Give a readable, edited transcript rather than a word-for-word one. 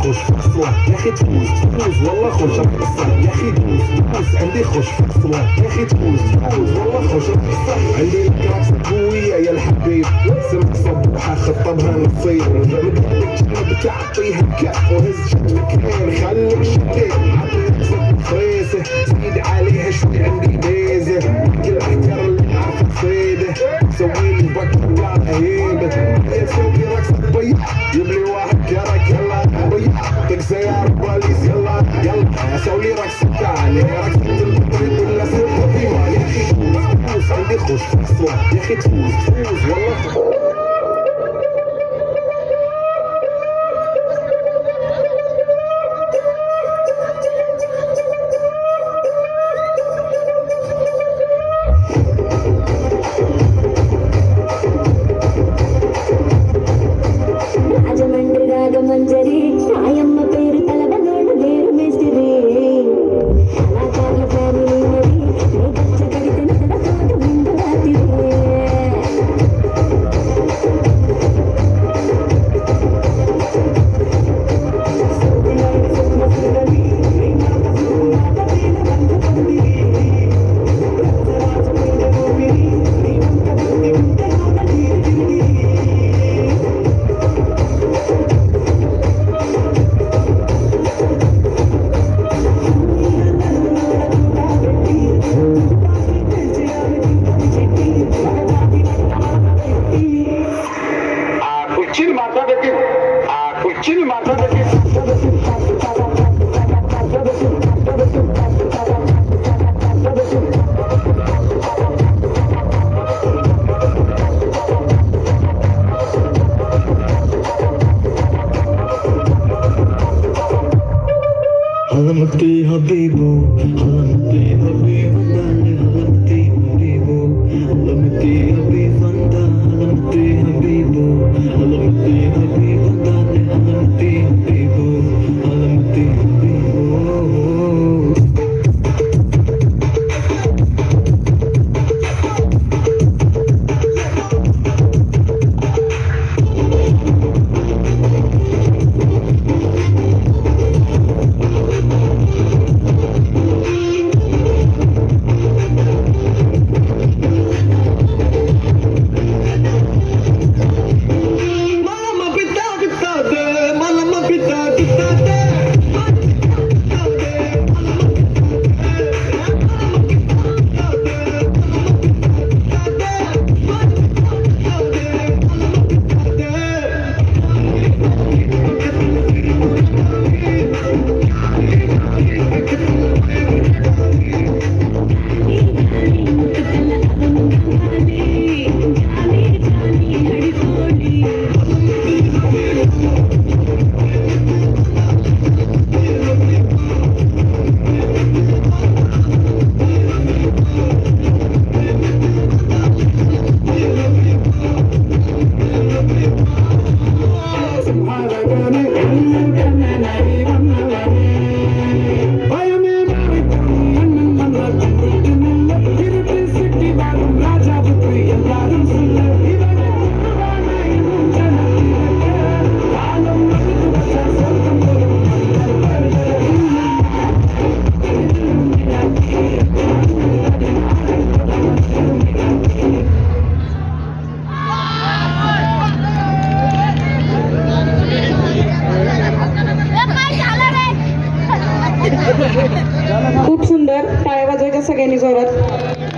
خوش فصلة يا اخي تفوز والله خوش القصة يا اخي دوز عندي خوش فصلة يا اخي تفوز والله خوش القصة عندي الكراكس قوية يا الحبيب سمك صبوحة خطبها نصيب مقابلك جنب تعطيها كف وهز شنك هين خليك شديد عطيك صب فريسة زيد عليها شوي عندي بيزة كل احجر اللي عارفة تصيده سويلي بكر ولا هيبة يا تسوي رقصة بيض يبلي واحد كرك يلا بيض طق سيارة باليس يلا اسوي رقصة ثانية رقصة البطريق ولا سلطة فيما يا اخي تفوز عندي خوش فصلة يا اخي تفوز والله మంజరి సాయమ్మ పేరు తలవనోడు లేరు మేస్తిరి కళాకారుల ఫ్యామిలీ మరి నీ గచ్చ కడితే నడతోడు ముందు రాత్రి Chini matata Halamati Habibu, Halamati Habibu, Halamati Habibu, Halamati Habibu, Halamati Habibu, Halamati Habibu, Halamati Habibu, Halamati Habibu. खूप सुंदर, टाळ्या वाजवायच्या सगळ्यांनी जोरात.